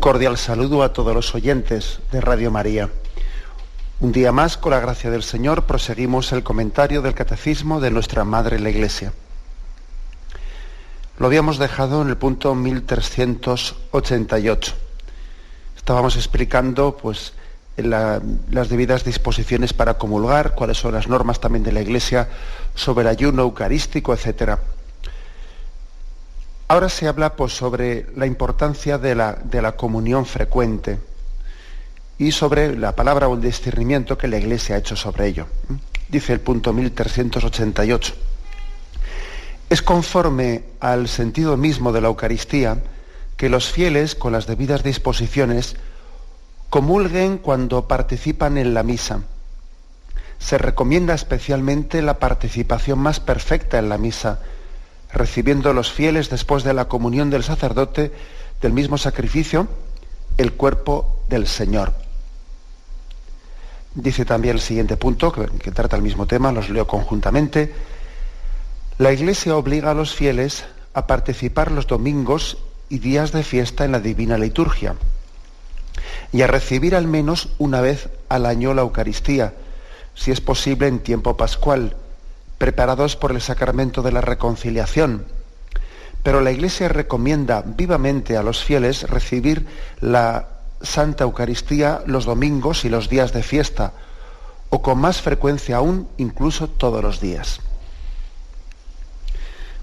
cordial saludo a todos los oyentes de Radio María. Un día más, con la gracia del Señor, proseguimos el comentario del Catecismo de nuestra Madre la Iglesia. Lo habíamos dejado en el punto 1388. Estábamos explicando las debidas disposiciones para comulgar, cuáles son las normas también de la Iglesia sobre el ayuno eucarístico, etc. Ahora se habla sobre la importancia de la comunión frecuente y sobre la palabra o el discernimiento que la Iglesia ha hecho sobre ello. Dice el punto 1388. Es conforme al sentido mismo de la Eucaristía que los fieles, con las debidas disposiciones, comulguen cuando participan en la misa. Se recomienda especialmente la participación más perfecta en la misa, recibiendo los fieles después de la comunión del sacerdote del mismo sacrificio, el cuerpo del Señor. Dice también el siguiente punto, que trata el mismo tema, los leo conjuntamente. La Iglesia obliga a los fieles a participar los domingos y días de fiesta en la Divina Liturgia y a recibir al menos una vez al año la Eucaristía, si es posible en tiempo pascual, preparados por el sacramento de la reconciliación. Pero la Iglesia recomienda vivamente a los fieles recibir la Santa Eucaristía los domingos y los días de fiesta, o con más frecuencia aún, incluso todos los días.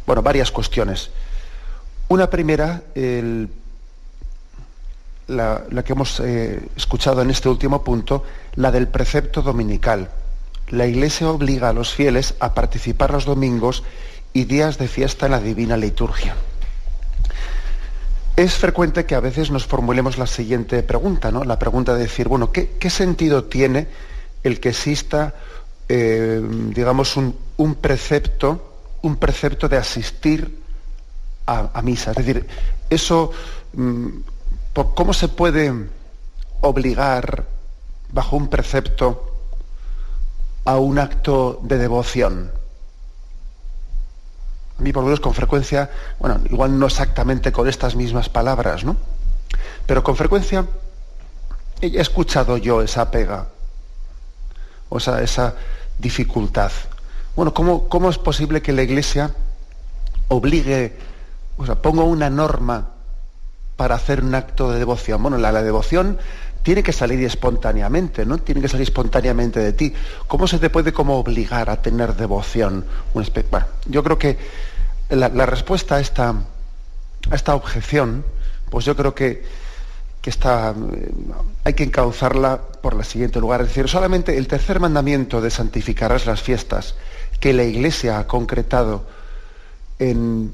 Bueno, varias cuestiones. Una primera, la que hemos escuchado en este último punto, la del precepto dominical. La Iglesia obliga a los fieles a participar los domingos y días de fiesta en la Divina Liturgia. Es frecuente que a veces nos formulemos la siguiente pregunta, ¿no? La pregunta de decir, bueno, ¿qué sentido tiene el que exista, un precepto de asistir a misa? Es decir, eso, ¿cómo se puede obligar bajo un precepto a un acto de devoción? A mí, por lo menos, con frecuencia, bueno, igual no exactamente con estas mismas palabras, ¿no? Pero con frecuencia he escuchado yo esa pega, o esa dificultad. Bueno, ¿cómo es posible que la Iglesia obligue, ponga una norma para hacer un acto de devoción? Bueno, la devoción tiene que salir espontáneamente, ¿no? Tiene que salir espontáneamente de ti. ¿Cómo se te puede obligar a tener devoción? Bueno, yo creo que la respuesta a esta objeción, pues yo creo que hay que encauzarla por el siguiente lugar. Es decir, solamente el tercer mandamiento de santificarás las fiestas, que la Iglesia ha concretado en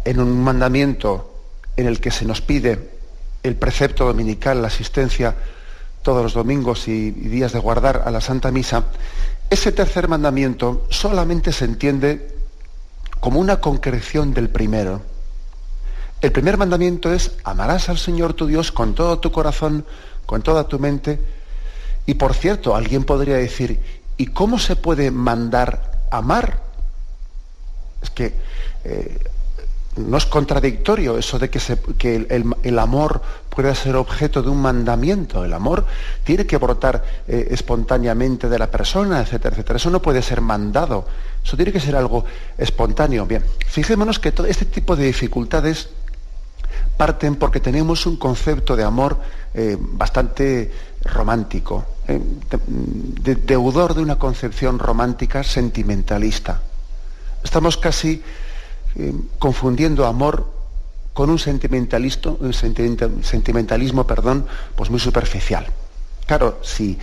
un mandamiento en el que se nos pide el precepto dominical, la asistencia todos los domingos y días de guardar a la Santa Misa, ese tercer mandamiento solamente se entiende como una concreción del primero. El primer mandamiento es: amarás al Señor tu Dios con todo tu corazón, con toda tu mente. Y por cierto, alguien podría decir, ¿y cómo se puede mandar amar? Es que no es contradictorio eso de que el amor pueda ser objeto de un mandamiento. El amor tiene que brotar espontáneamente de la persona, etcétera, etcétera. Eso no puede ser mandado. Eso tiene que ser algo espontáneo. Bien, fijémonos que todo este tipo de dificultades parten porque tenemos un concepto de amor bastante romántico, deudor de una concepción romántica sentimentalista. Estamos casi confundiendo amor con un sentimentalismo, pues muy superficial. Claro, si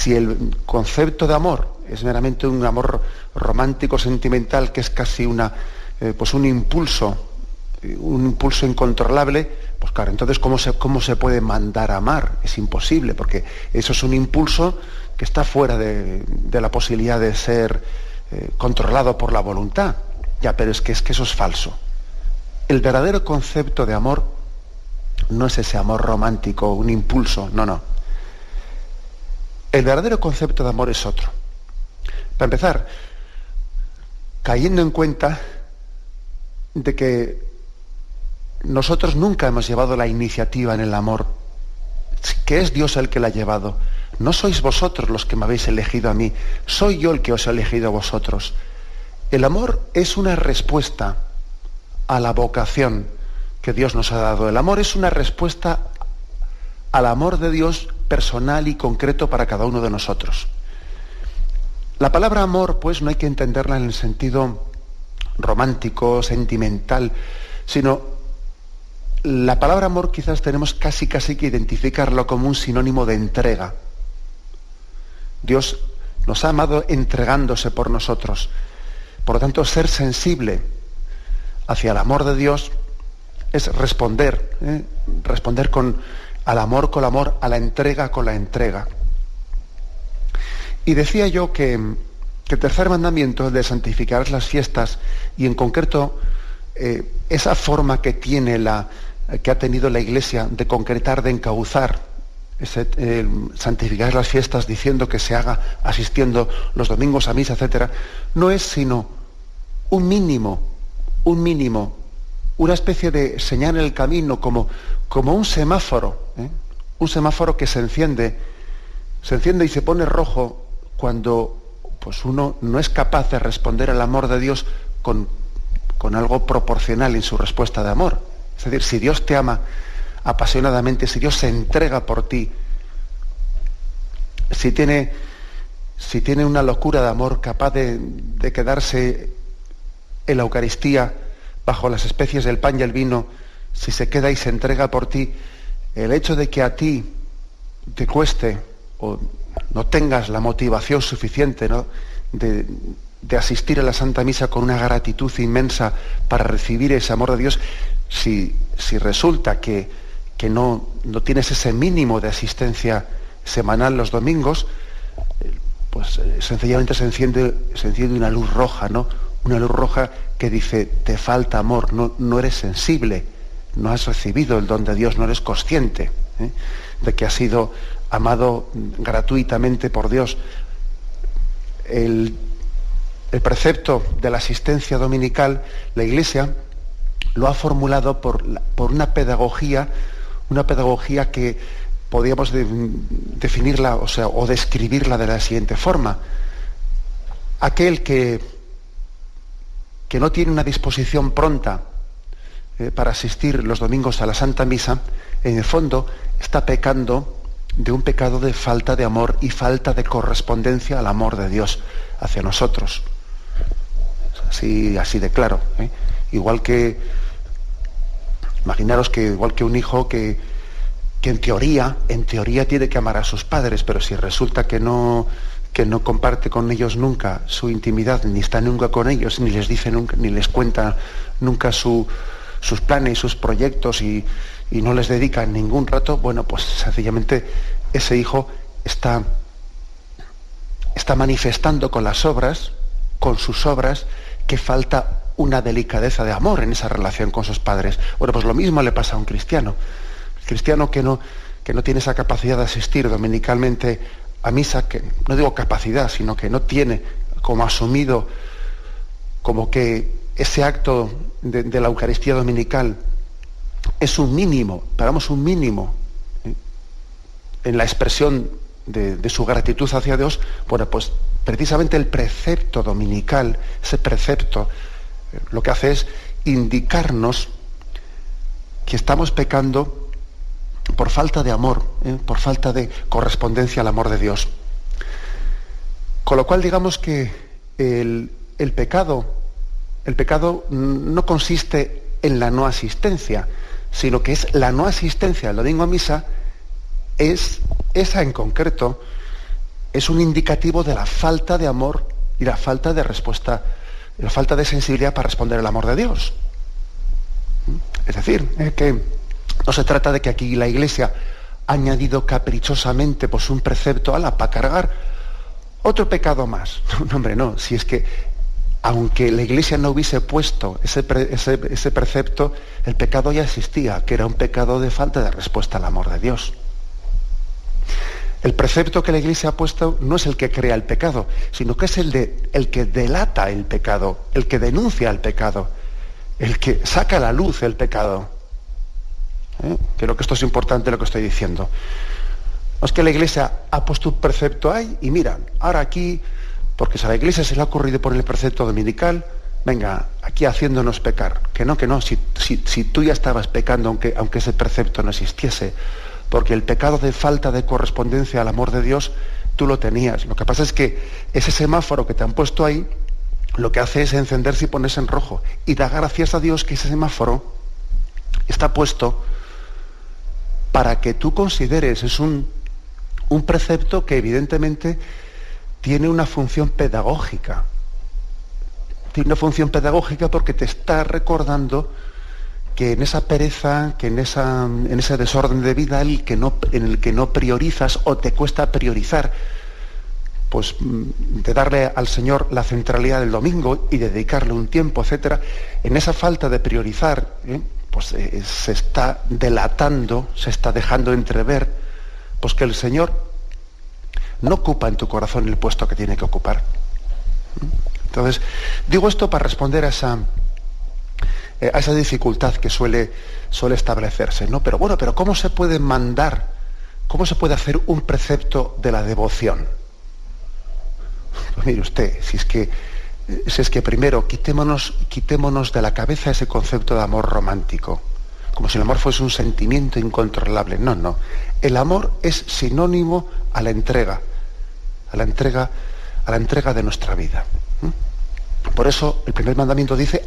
el concepto de amor es meramente un amor romántico, sentimental, que es casi un impulso incontrolable, pues claro, entonces ¿cómo se puede mandar a amar? Es imposible, porque eso es un impulso que está fuera de la posibilidad de ser controlado por la voluntad. Ya, pero es que eso es falso. El verdadero concepto de amor no es ese amor romántico, un impulso, no. El verdadero concepto de amor es otro. Para empezar, cayendo en cuenta de que nosotros nunca hemos llevado la iniciativa en el amor, que es Dios el que la ha llevado. No sois vosotros los que me habéis elegido a mí, soy yo el que os he elegido a vosotros. El amor es una respuesta a la vocación que Dios nos ha dado. El amor es una respuesta al amor de Dios personal y concreto para cada uno de nosotros. La palabra amor, pues, no hay que entenderla en el sentido romántico, sentimental, sino la palabra amor quizás tenemos casi que identificarlo como un sinónimo de entrega. Dios nos ha amado entregándose por nosotros. Por lo tanto, ser sensible hacia el amor de Dios es responder al amor con el amor, a la entrega con la entrega. Y decía yo que el tercer mandamiento, el de santificar las fiestas, y en concreto esa forma que ha tenido la Iglesia de concretar, de encauzar, santificar las fiestas diciendo que se haga asistiendo los domingos a misa, etcétera, no es sino un mínimo, una especie de señal en el camino, como un semáforo, un semáforo que se enciende y se pone rojo cuando pues uno no es capaz de responder al amor de Dios con algo proporcional en su respuesta de amor. Es decir, si Dios te ama apasionadamente, si Dios se entrega por ti, si tiene una locura de amor capaz de quedarse en la Eucaristía bajo las especies del pan y el vino, si se queda y se entrega por ti, el hecho de que a ti te cueste o no tengas la motivación suficiente, ¿no?, de asistir a la Santa Misa con una gratitud inmensa para recibir ese amor de Dios, si resulta que no tienes ese mínimo de asistencia semanal los domingos, pues sencillamente se enciende una luz roja, ¿no? Una luz roja que dice, te falta amor, no eres sensible, no has recibido el don de Dios, no eres consciente de que has sido amado gratuitamente por Dios. El precepto de la asistencia dominical, la Iglesia lo ha formulado por una pedagogía que podríamos definirla, o describirla de la siguiente forma. Aquel que no tiene una disposición pronta para asistir los domingos a la Santa Misa, en el fondo está pecando de un pecado de falta de amor y falta de correspondencia al amor de Dios hacia nosotros. Así de claro. Imaginaros que igual que un hijo que en teoría tiene que amar a sus padres, pero si resulta que no comparte con ellos nunca su intimidad, ni está nunca con ellos, ni les dice nunca, ni les cuenta nunca sus planes, sus proyectos, y no les dedica ningún rato, bueno, pues sencillamente ese hijo está manifestando con sus obras, que falta una delicadeza de amor en esa relación con sus padres. Bueno, pues lo mismo le pasa a un cristiano. El cristiano que no tiene esa capacidad de asistir dominicalmente a misa, que no digo capacidad, sino que no tiene como asumido como que ese acto de la Eucaristía dominical es un mínimo, en la expresión de su gratitud hacia Dios. Bueno, pues precisamente el precepto dominical, ese precepto, lo que hace es indicarnos que estamos pecando por falta de amor, por falta de correspondencia al amor de Dios. Con lo cual, digamos que el pecado no consiste en la no asistencia, sino que es la no asistencia al domingo a misa, esa en concreto es un indicativo de la falta de amor y la falta de respuesta, la falta de sensibilidad para responder al amor de Dios. Es decir, que no se trata de que aquí la Iglesia ha añadido caprichosamente pues un precepto para cargar otro pecado más. No, hombre, no. Si es que aunque la Iglesia no hubiese puesto ese precepto, el pecado ya existía, que era un pecado de falta de respuesta al amor de Dios. El precepto que la Iglesia ha puesto no es el que crea el pecado, sino que es el que delata el pecado, el que denuncia el pecado, el que saca a la luz el pecado. Creo que esto es importante lo que estoy diciendo. No es que la Iglesia ha puesto un precepto ahí y mira, ahora aquí, porque si a la Iglesia se le ha ocurrido poner el precepto dominical, venga, aquí haciéndonos pecar. Que no, si tú ya estabas pecando aunque ese precepto no existiese, porque el pecado de falta de correspondencia al amor de Dios, tú lo tenías. Lo que pasa es que ese semáforo que te han puesto ahí, lo que hace es encenderse y ponerse en rojo. Y da gracias a Dios que ese semáforo está puesto para que tú consideres, es un precepto que evidentemente tiene una función pedagógica. Tiene una función pedagógica porque te está recordando que en esa pereza, que en ese desorden de vida en el que no priorizas o te cuesta priorizar, pues de darle al Señor la centralidad del domingo y dedicarle un tiempo, etcétera, en esa falta de priorizar, pues se está delatando, se está dejando entrever, pues que el Señor no ocupa en tu corazón el puesto que tiene que ocupar. Entonces, digo esto para responder a esa dificultad que suele establecerse, ¿no? Pero bueno, ¿cómo se puede mandar, cómo se puede hacer un precepto de la devoción? Pues mire usted, si es que primero quitémonos de la cabeza ese concepto de amor romántico, como si el amor fuese un sentimiento incontrolable. No. El amor es sinónimo a la entrega de nuestra vida. Por eso el primer mandamiento dice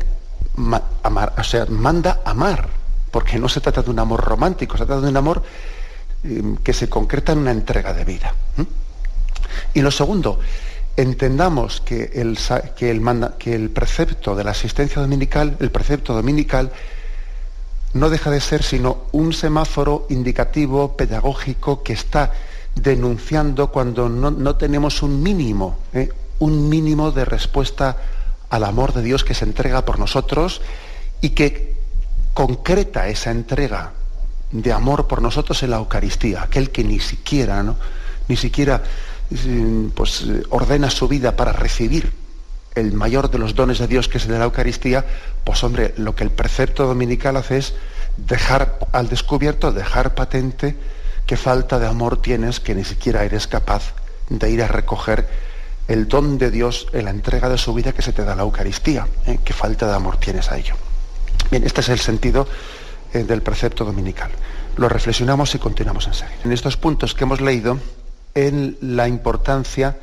amar, o sea, manda amar, porque no se trata de un amor romántico, se trata de un amor que se concreta en una entrega de vida. Y lo segundo, entendamos que el precepto de la asistencia dominical, el precepto dominical, no deja de ser sino un semáforo indicativo, pedagógico, que está denunciando cuando no tenemos un mínimo de respuesta al amor de Dios que se entrega por nosotros y que concreta esa entrega de amor por nosotros en la Eucaristía, aquel que ni siquiera ordena su vida para recibir el mayor de los dones de Dios, que es el de la Eucaristía. Pues hombre, lo que el precepto dominical hace es dejar al descubierto, dejar patente qué falta de amor tienes, que ni siquiera eres capaz de ir a recoger el don de Dios en la entrega de su vida que se te da la Eucaristía. Qué falta de amor tienes a ello. Bien, este es el sentido del precepto dominical. Lo reflexionamos y continuamos enseguida. En estos puntos que hemos leído, en la importancia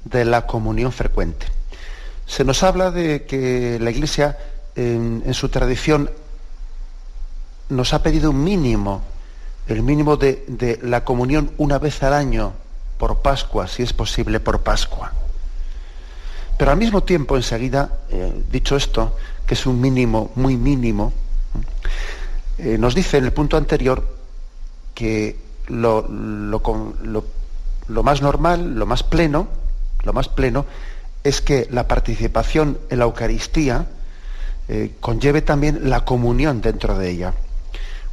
de la comunión frecuente. Se nos habla de que la Iglesia, en su tradición, nos ha pedido un mínimo, el mínimo de la comunión una vez al año, por Pascua, si es posible por Pascua. Pero al mismo tiempo, enseguida, dicho esto, que es un mínimo, muy mínimo, nos dice en el punto anterior que lo más normal, lo más pleno, es que la participación en la Eucaristía conlleve también la comunión dentro de ella.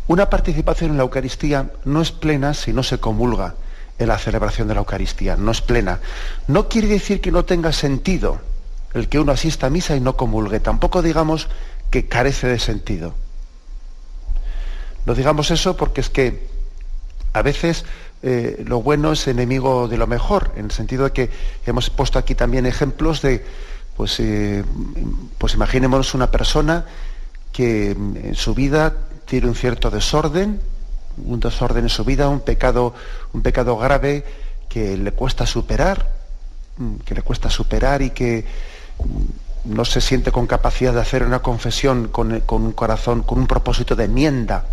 Una participación en la Eucaristía no es plena si no se comulga en la celebración de la Eucaristía, no es plena. No quiere decir que no tenga sentido el que uno asista a misa y no comulgue, tampoco digamos que carece de sentido. No digamos eso porque es que a veces lo bueno es enemigo de lo mejor, en el sentido de que hemos puesto aquí también ejemplos de, pues imaginémonos una persona que en su vida tiene un cierto desorden en su vida, un pecado grave que le cuesta superar y que no se siente con capacidad de hacer una confesión con un corazón, con un propósito de enmienda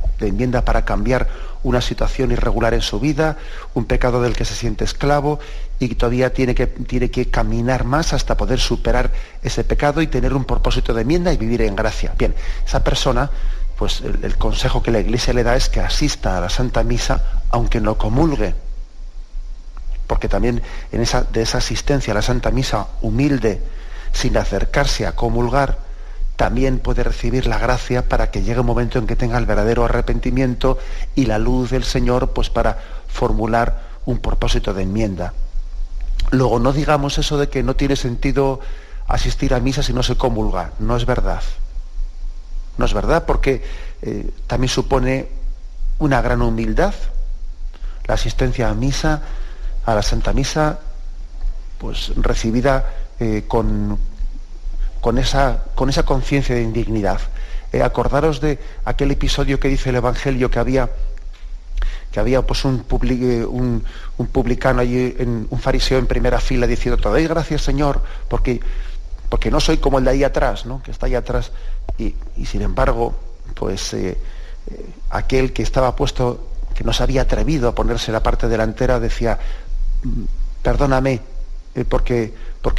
para cambiar una situación irregular en su vida, un pecado del que se siente esclavo y que todavía tiene que caminar más hasta poder superar ese pecado y tener un propósito de enmienda y vivir en gracia. Bien, esa persona, pues el consejo que la Iglesia le da es que asista a la Santa Misa aunque no comulgue, porque también de esa asistencia a la Santa Misa humilde, sin acercarse a comulgar, también puede recibir la gracia para que llegue un momento en que tenga el verdadero arrepentimiento y la luz del Señor, pues para formular un propósito de enmienda. Luego, no digamos eso de que no tiene sentido asistir a misa si no se comulga. No es verdad. No es verdad, porque también supone una gran humildad, la asistencia a misa, a la Santa Misa, pues recibida con esa conciencia de indignidad. Acordaros de aquel episodio que dice el Evangelio que había pues un publicano allí, un fariseo en primera fila diciendo: te doy gracias, Señor, porque no soy como el de ahí atrás, ¿no?, que está ahí atrás. Y sin embargo, pues aquel que estaba puesto, que no se había atrevido a ponerse en la parte delantera, decía: perdóname, porque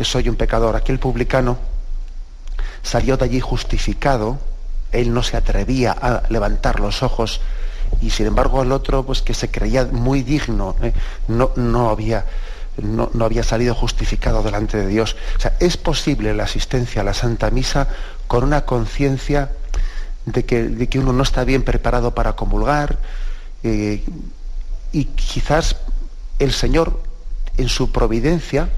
soy un pecador. Aquel publicano salió de allí justificado. Él no se atrevía a levantar los ojos, y sin embargo el otro, pues que se creía muy digno, no había salido justificado delante de Dios. O sea, es posible la asistencia a la Santa Misa con una conciencia de que uno no está bien preparado para comulgar, y quizás el Señor, en su providencia,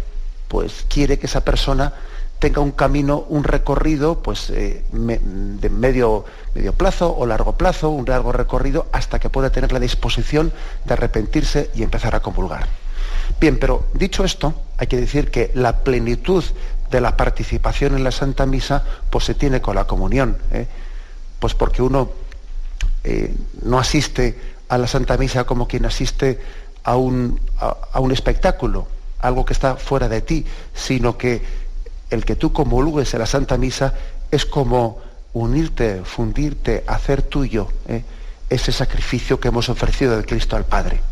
pues quiere que esa persona tenga un camino, un recorrido, pues de medio plazo o largo plazo, un largo recorrido, hasta que pueda tener la disposición de arrepentirse y empezar a comulgar. Bien, pero dicho esto, hay que decir que la plenitud de la participación en la Santa Misa pues se tiene con la comunión, pues porque uno no asiste a la Santa Misa como quien asiste a un espectáculo, algo que está fuera de ti, sino que el que tú comulgues en la Santa Misa es como unirte, fundirte, hacer tuyo ese sacrificio que hemos ofrecido de Cristo al Padre.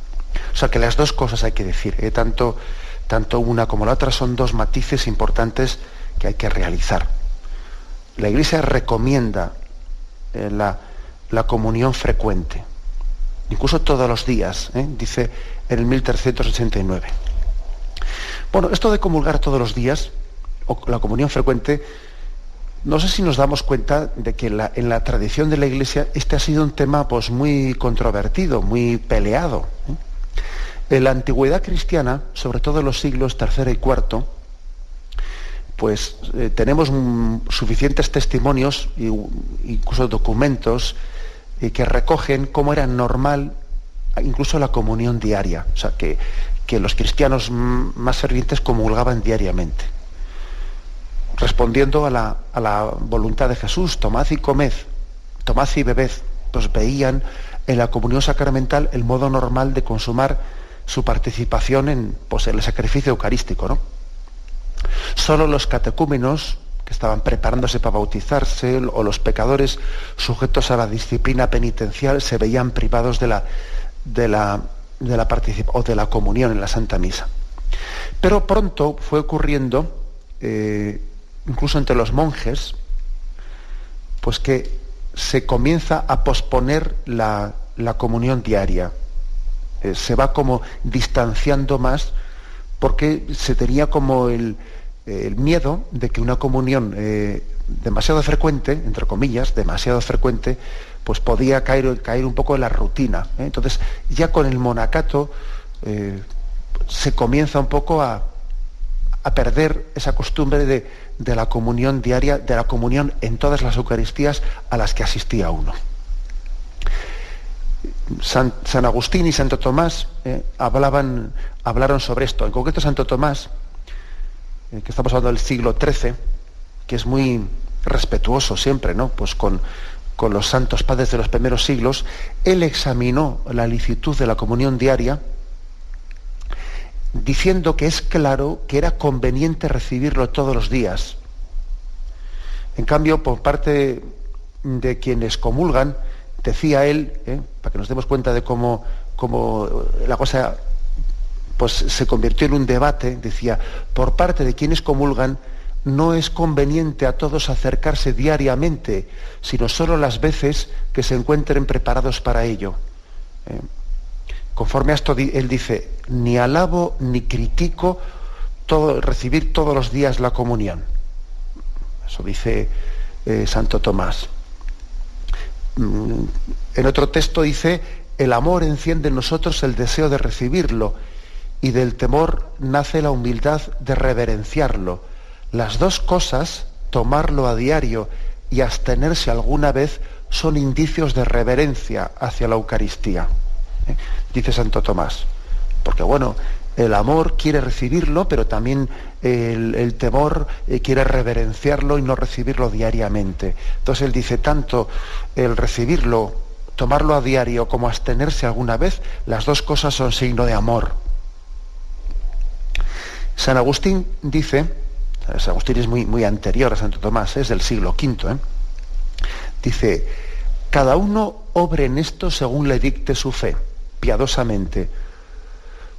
O sea que las dos cosas hay que decir, tanto una como la otra son dos matices importantes que hay que realizar. La Iglesia recomienda la comunión frecuente, incluso todos los días, dice en el 1389. Bueno, esto de comulgar todos los días, o la comunión frecuente, no sé si nos damos cuenta de que en la tradición de la Iglesia este ha sido un tema pues muy controvertido, muy peleado. En la antigüedad cristiana, sobre todo en los siglos III y IV, pues tenemos suficientes testimonios, incluso documentos, que recogen cómo era normal incluso la comunión diaria. O sea, que los cristianos más fervientes comulgaban diariamente, respondiendo a la voluntad de Jesús: tomad y comed, tomad y bebed. Pues veían en la comunión sacramental el modo normal de consumar su participación en el sacrificio eucarístico, ¿no? Solo los catecúmenos, que estaban preparándose para bautizarse, o los pecadores sujetos a la disciplina penitencial, se veían privados de la comunión en la Santa Misa. Pero pronto fue ocurriendo, incluso entre los monjes, pues que se comienza a posponer la comunión diaria. Se va como distanciando más, porque se tenía como el miedo de que una comunión demasiado frecuente, entre comillas, demasiado frecuente, pues podía caer un poco en la rutina. Entonces, ya con el monacato se comienza un poco a perder esa costumbre de la comunión diaria, de la comunión en todas las Eucaristías a las que asistía uno. San Agustín y Santo Tomás hablaron sobre esto. En concreto, Santo Tomás, que estamos hablando del siglo XIII, que es muy respetuoso siempre, ¿no?, pues con los santos padres de los primeros siglos, él examinó la licitud de la comunión diaria, diciendo que es claro que era conveniente recibirlo todos los días. En cambio, por parte de quienes comulgan, decía él, para que nos demos cuenta de cómo la cosa pues se convirtió en un debate, decía: por parte de quienes comulgan, no es conveniente a todos acercarse diariamente, sino solo las veces que se encuentren preparados para ello. Conforme a esto, él dice: ni alabo ni critico recibir todos los días la comunión. Eso dice Santo Tomás. En otro texto dice: el amor enciende en nosotros el deseo de recibirlo, y del temor nace la humildad de reverenciarlo. Las dos cosas, tomarlo a diario y abstenerse alguna vez, son indicios de reverencia hacia la Eucaristía, dice Santo Tomás. Porque bueno, el amor quiere recibirlo, pero también el temor quiere reverenciarlo y no recibirlo diariamente. Entonces él dice, tanto el recibirlo, tomarlo a diario, como abstenerse alguna vez, las dos cosas son signo de amor. San Agustín dice, San Agustín es muy anterior a Santo Tomás, es del siglo V, dice, cada uno obre en esto según le dicte su fe, piadosamente,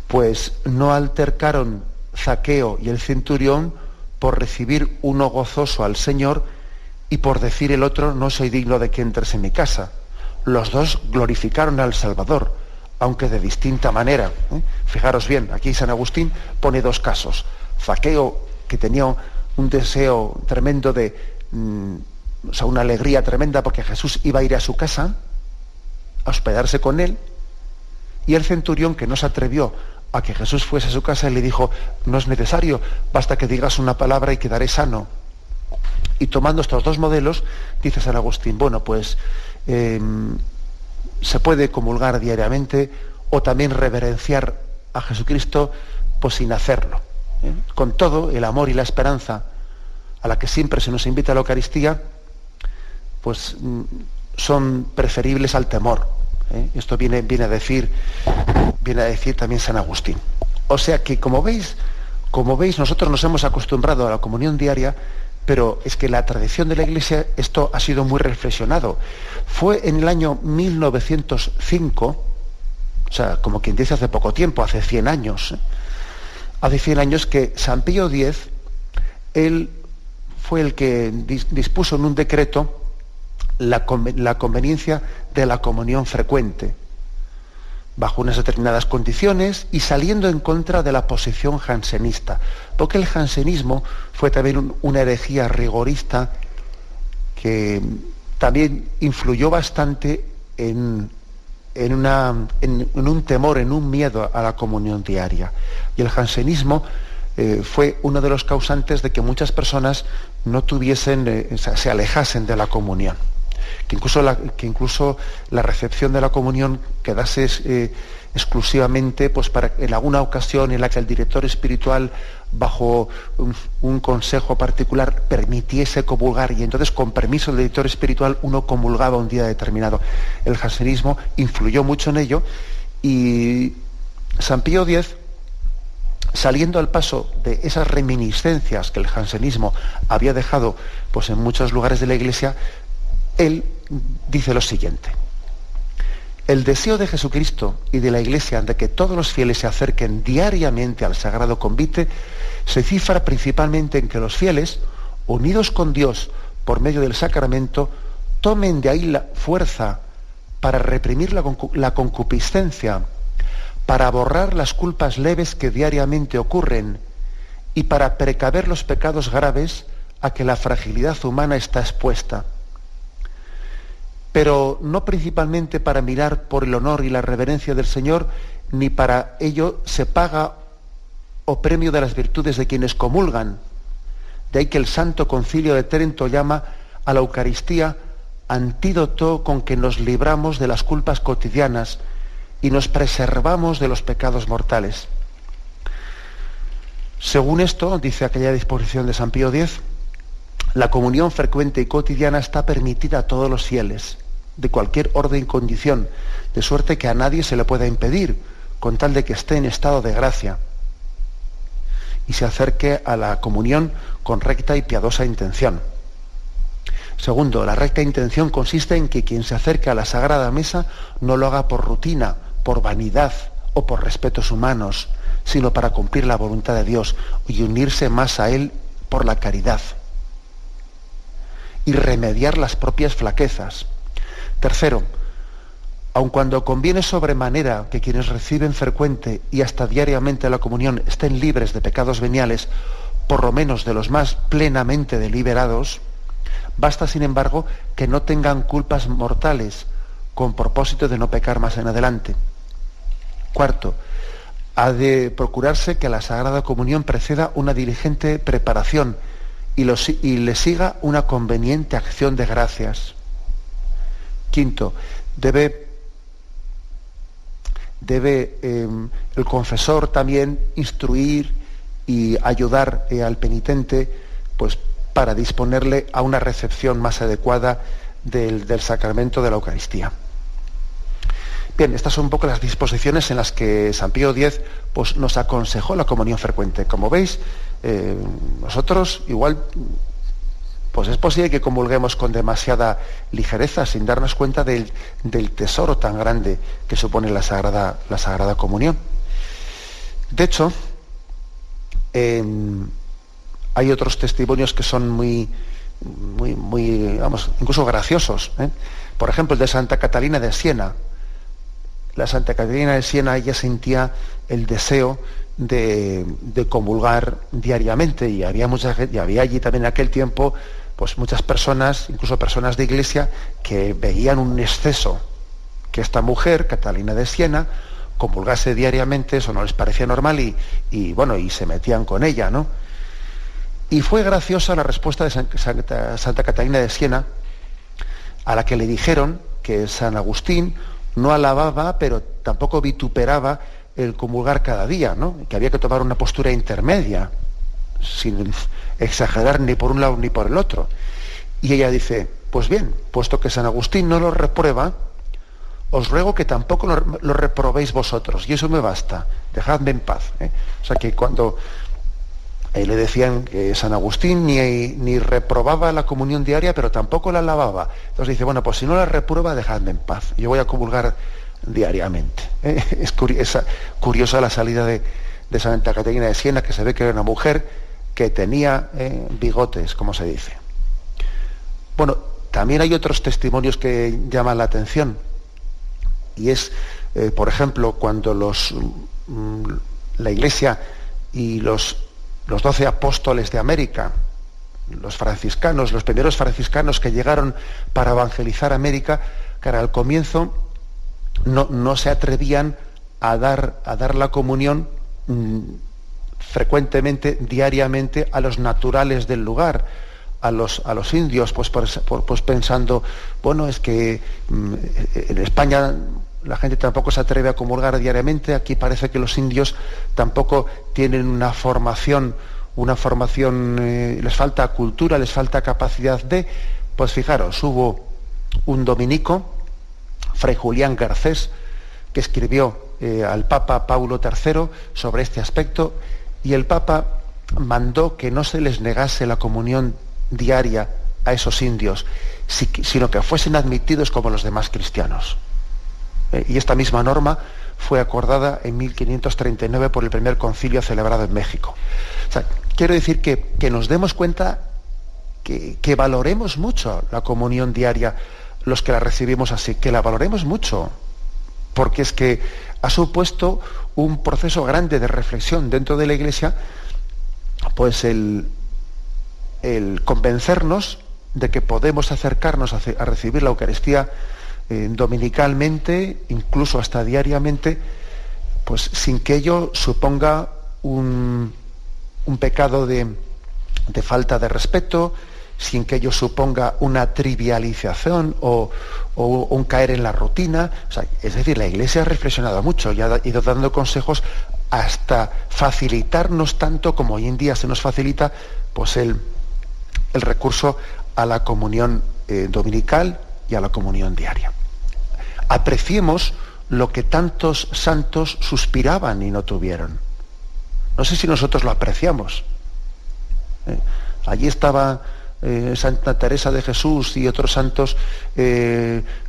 pues no altercaron Zaqueo y el centurión por recibir uno gozoso al Señor y por decir el otro, no soy digno de que entres en mi casa. Los dos glorificaron al Salvador, aunque de distinta manera. Fijaros bien, aquí San Agustín pone dos casos. Zaqueo, que tenía un deseo tremendo una alegría tremenda porque Jesús iba a ir a su casa, a hospedarse con él, y el centurión, que no se atrevió a que Jesús fuese a su casa, y le dijo, no es necesario, basta que digas una palabra y quedaré sano. Y tomando estos dos modelos, dice San Agustín, bueno, pues se puede comulgar diariamente o también reverenciar a Jesucristo pues sin hacerlo. Con todo, el amor y la esperanza a la que siempre se nos invita a la Eucaristía, pues son preferibles al temor. Esto viene a decir también San Agustín. O sea que, como veis, nosotros nos hemos acostumbrado a la comunión diaria, pero es que la tradición de la Iglesia, esto ha sido muy reflexionado. Fue en el año 1905, o sea, como quien dice hace poco tiempo, hace 100 años, que San Pío X, él fue el que dispuso en un decreto la conveniencia de la comunión frecuente, bajo unas determinadas condiciones y saliendo en contra de la posición jansenista, porque el jansenismo fue también una herejía rigorista que también influyó bastante en un temor, en un miedo a la comunión diaria. Y el jansenismo fue uno de los causantes de que muchas personas no se alejasen de la comunión. Que incluso la recepción de la comunión quedase exclusivamente pues para en alguna ocasión en la que el director espiritual, bajo un consejo particular, permitiese comulgar, y entonces con permiso del director espiritual uno comulgaba un día determinado. El jansenismo influyó mucho en ello, y San Pío X, saliendo al paso de esas reminiscencias que el jansenismo había dejado pues en muchos lugares de la Iglesia, él dice lo siguiente: el deseo de Jesucristo y de la Iglesia de que todos los fieles se acerquen diariamente al sagrado convite se cifra principalmente en que los fieles, unidos con Dios por medio del sacramento, tomen de ahí la fuerza para reprimir la concupiscencia, para borrar las culpas leves que diariamente ocurren y para precaver los pecados graves a que la fragilidad humana está expuesta. Pero no principalmente para mirar por el honor y la reverencia del Señor, ni para ello se paga o premio de las virtudes de quienes comulgan. De ahí que el Santo Concilio de Trento llama a la Eucaristía antídoto con que nos libramos de las culpas cotidianas y nos preservamos de los pecados mortales. Según esto, dice aquella disposición de San Pío X, la comunión frecuente y cotidiana está permitida a todos los fieles, de cualquier orden y condición, de suerte que a nadie se le pueda impedir, con tal de que esté en estado de gracia y se acerque a la comunión con recta y piadosa intención. Segundo, la recta intención consiste en que quien se acerque a la Sagrada Mesa no lo haga por rutina, por vanidad o por respetos humanos, sino para cumplir la voluntad de Dios y unirse más a Él por la caridad y remediar las propias flaquezas. Tercero, aun cuando conviene sobremanera que quienes reciben frecuente y hasta diariamente la comunión estén libres de pecados veniales, por lo menos de los más plenamente deliberados, basta sin embargo que no tengan culpas mortales, con propósito de no pecar más en adelante. Cuarto, ha de procurarse que a la Sagrada Comunión preceda una diligente preparación y le siga una conveniente acción de gracias. Quinto, debe el confesor también instruir y ayudar al penitente, pues, para disponerle a una recepción más adecuada del sacramento de la Eucaristía. Bien, estas son un poco las disposiciones en las que San Pío X, pues, nos aconsejó la comunión frecuente. Como veis, nosotros igual, pues es posible que comulguemos con demasiada ligereza, sin darnos cuenta del tesoro tan grande que supone la Sagrada Comunión. De hecho, hay otros testimonios que son muy, vamos, incluso graciosos, ¿eh? Por ejemplo, el de Santa Catalina de Siena. La Santa Catalina de Siena, ella sentía el deseo de comulgar diariamente, y había allí también en aquel tiempo, pues, muchas personas, incluso personas de iglesia, que veían un exceso, que esta mujer, Catalina de Siena, comulgase diariamente. Eso no les parecía normal y se metían con ella, ¿no? Y fue graciosa la respuesta de Santa Catalina de Siena, a la que le dijeron que San Agustín no alababa, pero tampoco vituperaba el comulgar cada día, ¿no? Que había que tomar una postura intermedia, sin exagerar ni por un lado ni por el otro. Y ella dice: pues bien, puesto que San Agustín no lo reprueba, os ruego que tampoco lo reprobéis vosotros, y eso me basta, dejadme en paz, ¿eh? O sea, que cuando le decían que San Agustín ni reprobaba la comunión diaria, pero tampoco la alababa, entonces dice: bueno, pues si no la reprueba, dejadme en paz, yo voy a comulgar diariamente, ¿eh? Es curiosa la salida de Santa Catalina de Siena, que se ve que era una mujer que tenía bigotes, como se dice. Bueno, también hay otros testimonios que llaman la atención, y es, por ejemplo, cuando la Iglesia y los 12 apóstoles de América, los franciscanos, los primeros franciscanos que llegaron para evangelizar América, que al comienzo no se atrevían a dar la comunión frecuentemente, diariamente, a los naturales del lugar, a los indios, pues pensando, bueno, es que en España la gente tampoco se atreve a comulgar diariamente, aquí parece que los indios tampoco tienen una formación, les falta cultura, les falta capacidad de... Pues fijaros, hubo un dominico, Fray Julián Garcés, que escribió al Papa Paulo III sobre este aspecto, y el Papa mandó que no se les negase la comunión diaria a esos indios, sino que fuesen admitidos como los demás cristianos. Y esta misma norma fue acordada en 1539 por el primer concilio celebrado en México. O sea, quiero decir que nos demos cuenta que valoremos mucho la comunión diaria, los que la recibimos así, que la valoremos mucho, porque es que ha supuesto un proceso grande de reflexión dentro de la Iglesia, pues el convencernos de que podemos acercarnos a recibir la Eucaristía dominicalmente, incluso hasta diariamente, pues sin que ello suponga un pecado de falta de respeto, sin que ello suponga una trivialización o un caer en la rutina. O sea, es decir, la Iglesia ha reflexionado mucho y ha ido dando consejos hasta facilitarnos tanto como hoy en día se nos facilita, pues el recurso a la comunión dominical y a la comunión diaria. Apreciemos lo que tantos santos suspiraban y no tuvieron. No sé si nosotros lo apreciamos. Allí estaba Santa Teresa de Jesús y otros santos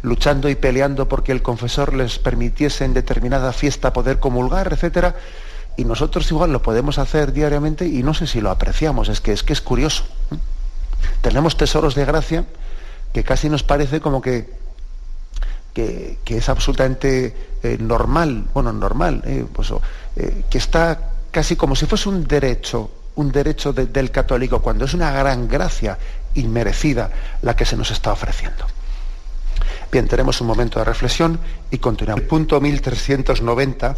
luchando y peleando porque el confesor les permitiese en determinada fiesta poder comulgar, etcétera, y nosotros igual lo podemos hacer diariamente y no sé si lo apreciamos. Es que es curioso. Tenemos tesoros de gracia que casi nos parece como que es absolutamente normal, que está casi como si fuese un derecho del católico, cuando es una gran gracia inmerecida la que se nos está ofreciendo. Bien, tenemos un momento de reflexión y continuamos. El punto 1390,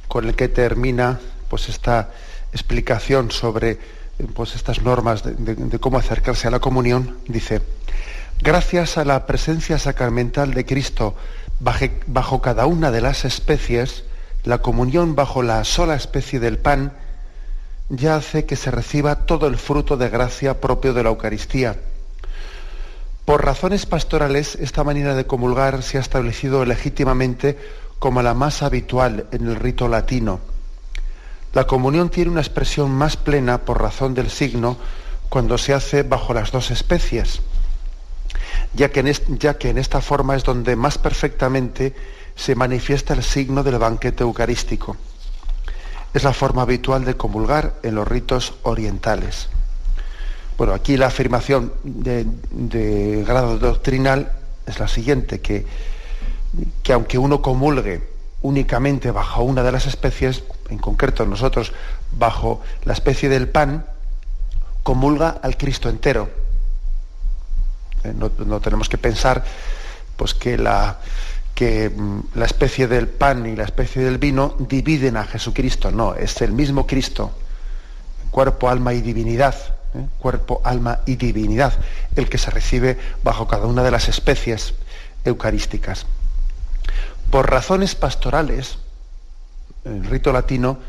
con el que termina pues esta explicación sobre pues estas normas de cómo acercarse a la comunión, dice: Gracias a la presencia sacramental de Cristo bajo cada una de las especies, la comunión bajo la sola especie del pan ya hace que se reciba todo el fruto de gracia propio de la Eucaristía. Por razones pastorales, esta manera de comulgar se ha establecido legítimamente como la más habitual en el rito latino. La comunión tiene una expresión más plena por razón del signo cuando se hace bajo las dos especies, ya que en esta forma es donde más perfectamente se manifiesta el signo del banquete eucarístico. Es la forma habitual de comulgar en los ritos orientales. Bueno, aquí la afirmación de grado doctrinal es la siguiente, que aunque uno comulgue únicamente bajo una de las especies, en concreto nosotros bajo la especie del pan, comulga al Cristo entero. No tenemos que pensar pues, que la especie del pan y la especie del vino dividen a Jesucristo. No, es el mismo Cristo, cuerpo, alma y divinidad. Cuerpo, alma y divinidad, el que se recibe bajo cada una de las especies eucarísticas. Por razones pastorales, en el rito latino,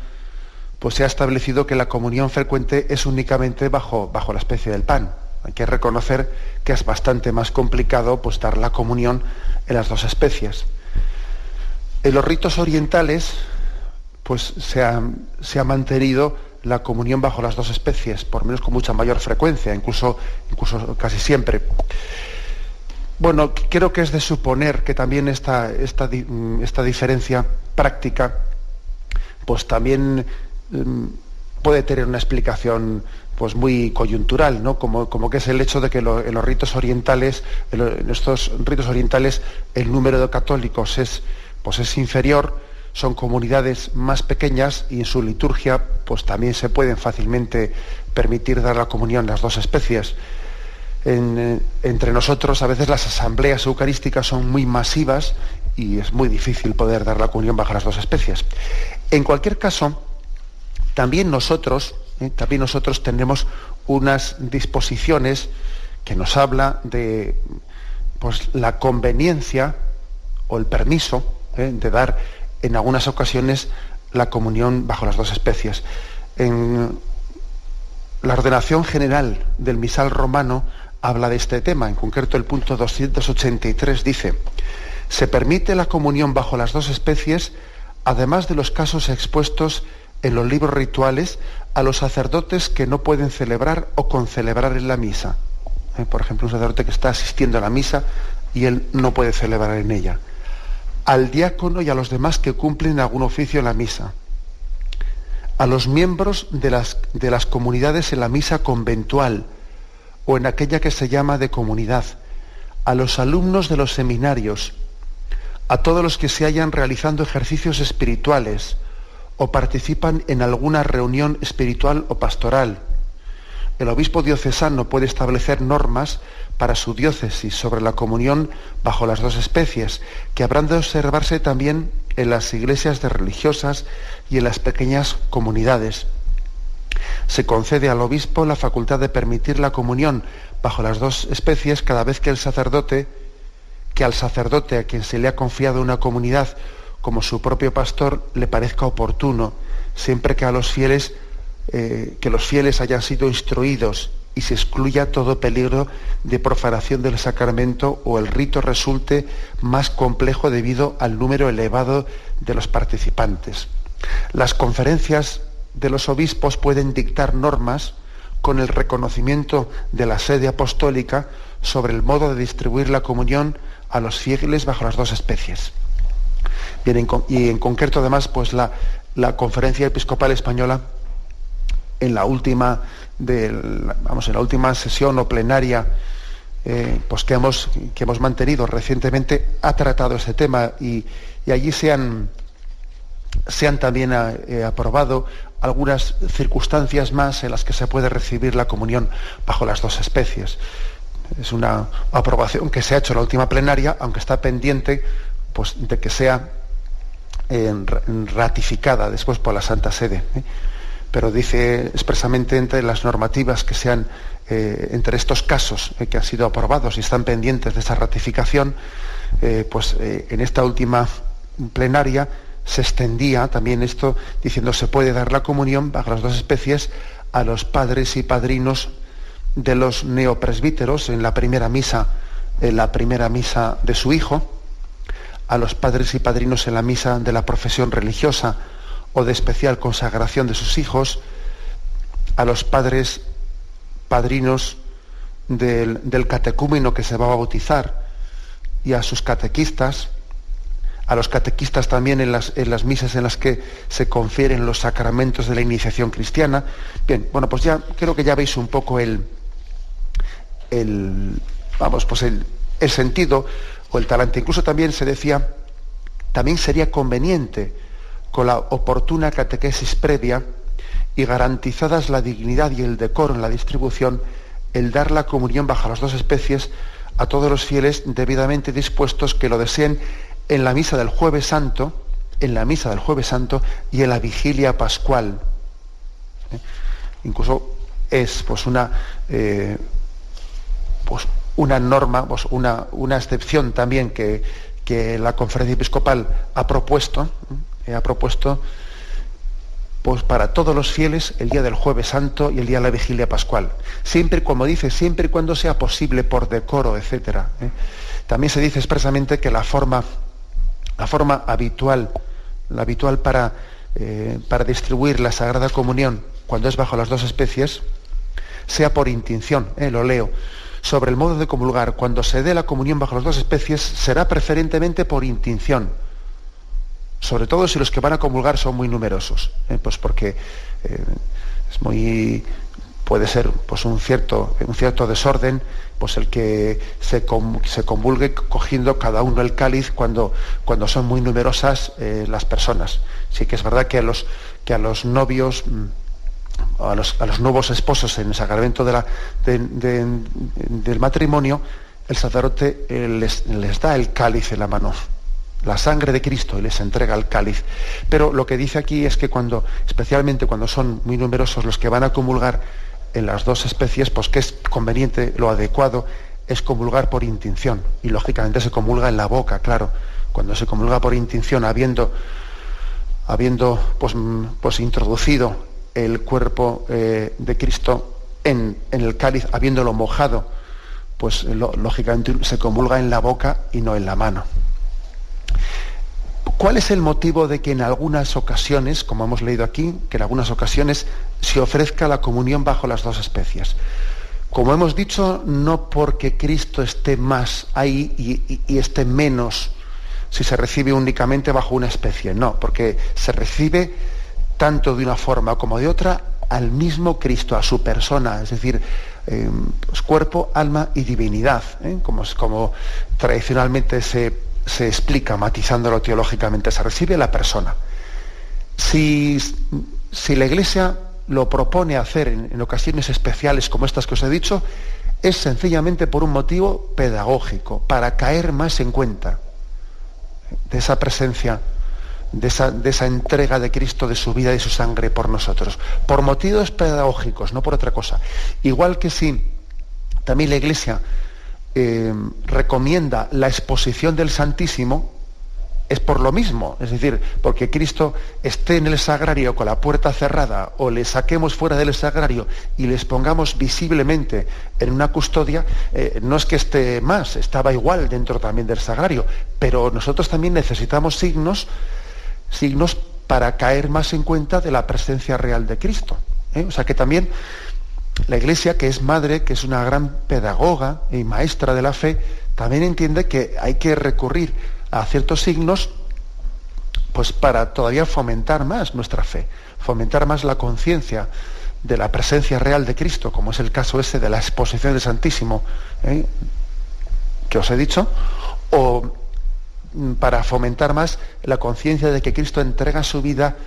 pues se ha establecido que la comunión frecuente es únicamente bajo la especie del pan. Hay que reconocer que es bastante más complicado pues, dar la comunión en las dos especies. En los ritos orientales, pues se ha mantenido la comunión bajo las dos especies, por lo menos con mucha mayor frecuencia, incluso casi siempre. Bueno, creo que es de suponer que también esta diferencia práctica, pues también puede tener una explicación pues muy coyuntural, ¿no? Como que es el hecho de que en los ritos orientales, en estos ritos orientales, el número de católicos es inferior. Son comunidades más pequeñas y en su liturgia pues también se pueden fácilmente permitir dar la comunión en las dos especies. Entre nosotros a veces las asambleas eucarísticas son muy masivas y es muy difícil poder dar la comunión bajo las dos especies. En cualquier caso, también nosotros tenemos unas disposiciones que nos habla de pues, la conveniencia o el permiso de dar en algunas ocasiones la comunión bajo las dos especies. En la ordenación general del misal romano habla de este tema, en concreto el punto 283 dice: se permite la comunión bajo las dos especies, además de los casos expuestos en los libros rituales, a los sacerdotes que no pueden celebrar o concelebrar en la misa. Por ejemplo, un sacerdote que está asistiendo a la misa y él no puede celebrar en ella. Al diácono y a los demás que cumplen algún oficio en la misa, a los miembros de las comunidades en la misa conventual o en aquella que se llama de comunidad, a los alumnos de los seminarios, a todos los que se hallan realizando ejercicios espirituales o participan en alguna reunión espiritual o pastoral. El obispo diocesano puede establecer normas para su diócesis sobre la comunión bajo las dos especies, que habrán de observarse también en las iglesias de religiosas y en las pequeñas comunidades. Se concede al obispo la facultad de permitir la comunión bajo las dos especies cada vez que al sacerdote a quien se le ha confiado una comunidad como su propio pastor le parezca oportuno, siempre que los fieles hayan sido instruidos y se excluya todo peligro de profanación del sacramento o el rito resulte más complejo debido al número elevado de los participantes. Las conferencias de los obispos pueden dictar normas con el reconocimiento de la sede apostólica sobre el modo de distribuir la comunión a los fieles bajo las dos especies. Bien, y en concreto además pues la Conferencia Episcopal Española en la última sesión o plenaria pues que hemos mantenido recientemente ha tratado este tema y allí se han también aprobado algunas circunstancias más en las que se puede recibir la comunión bajo las dos especies. Es una aprobación que se ha hecho en la última plenaria, aunque está pendiente pues, de que sea ratificada después por la Santa Sede. pero dice expresamente entre las normativas que sean, entre estos casos que han sido aprobados y están pendientes de esa ratificación, en esta última plenaria se extendía también esto, diciendo se puede dar la comunión bajo las dos especies a los padres y padrinos de los neopresbíteros en la primera misa de su hijo, a los padres y padrinos en la misa de la profesión religiosa o de especial consagración de sus hijos, a los padres padrinos del catecúmeno que se va a bautizar y a sus catequistas, a los catequistas también en las misas en las que se confieren los sacramentos de la iniciación cristiana. Bien, bueno, pues ya creo que ya veis un poco el sentido o el talante. Incluso también se decía, también sería conveniente, con la oportuna catequesis previa y garantizadas la dignidad y el decoro en la distribución, el dar la comunión bajo las dos especies a todos los fieles debidamente dispuestos que lo deseen en la misa del Jueves Santo, y en la vigilia pascual. Incluso es una norma, una excepción también que la Conferencia Episcopal ha propuesto para todos los fieles el día del Jueves Santo y el día de la vigilia pascual. Siempre, como dice, siempre y cuando sea posible por decoro, etc. También se dice expresamente que la forma habitual para distribuir la Sagrada Comunión cuando es bajo las dos especies sea por intinción. Lo leo. Sobre el modo de comulgar, cuando se dé la comunión bajo las dos especies, será preferentemente por intinción, sobre todo si los que van a comulgar son muy numerosos, pues porque puede ser pues un cierto desorden, pues el que se comulgue cogiendo cada uno el cáliz cuando son muy numerosas las personas. Sí que es verdad que a los novios, a los nuevos esposos en el sacramento del matrimonio, el sacerdote les da el cáliz en la mano, la sangre de Cristo, y les entrega el cáliz. Pero lo que dice aquí es que especialmente cuando son muy numerosos los que van a comulgar en las dos especies, pues que es conveniente, lo adecuado es comulgar por intinción, y lógicamente se comulga en la boca, claro. Cuando se comulga por intinción, habiendo introducido el cuerpo de Cristo en el cáliz, habiéndolo mojado, pues lógicamente se comulga en la boca y no en la mano. ¿Cuál es el motivo de que en algunas ocasiones, como hemos leído aquí, que en algunas ocasiones se ofrezca la comunión bajo las dos especies? Como hemos dicho, no porque Cristo esté más ahí y esté menos si se recibe únicamente bajo una especie, no, porque se recibe tanto de una forma como de otra al mismo Cristo, a su persona, es decir, cuerpo, alma y divinidad, como tradicionalmente se explica, matizándolo teológicamente, se recibe la persona. Si la Iglesia lo propone hacer en ocasiones especiales como estas que os he dicho, es sencillamente por un motivo pedagógico, para caer más en cuenta de esa presencia, de esa entrega de Cristo, de su vida y su sangre por nosotros, por motivos pedagógicos, no por otra cosa. Igual que si también la Iglesia recomienda la exposición del Santísimo, es por lo mismo, es decir, porque Cristo esté en el sagrario con la puerta cerrada o le saquemos fuera del sagrario y les pongamos visiblemente en una custodia, no es que esté más, estaba igual dentro también del sagrario, pero nosotros también necesitamos signos para caer más en cuenta de la presencia real de Cristo. O sea que también la Iglesia, que es madre, que es una gran pedagoga y maestra de la fe, también entiende que hay que recurrir a ciertos signos pues para todavía fomentar más nuestra fe, fomentar más la conciencia de la presencia real de Cristo, como es el caso ese de la exposición del Santísimo, que os he dicho, o para fomentar más la conciencia de que Cristo entrega su vida,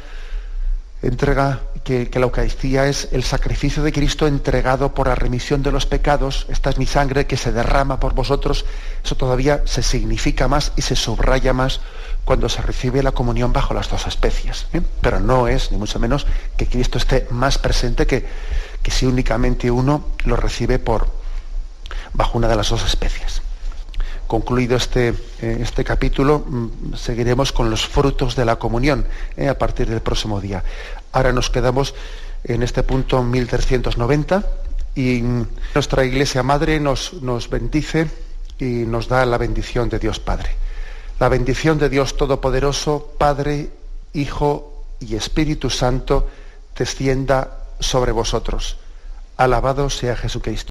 entrega que la Eucaristía es el sacrificio de Cristo entregado por la remisión de los pecados. Esta es mi sangre que se derrama por vosotros. Eso todavía se significa más y se subraya más cuando se recibe la comunión bajo las dos especies. Pero no es, ni mucho menos, que Cristo esté más presente que si únicamente uno lo recibe bajo una de las dos especies. Concluido este capítulo, seguiremos con los frutos de la comunión a partir del próximo día. Ahora nos quedamos en este punto 1390 y nuestra Iglesia Madre nos bendice y nos da la bendición de Dios Padre. La bendición de Dios Todopoderoso, Padre, Hijo y Espíritu Santo, descienda sobre vosotros. Alabado sea Jesucristo.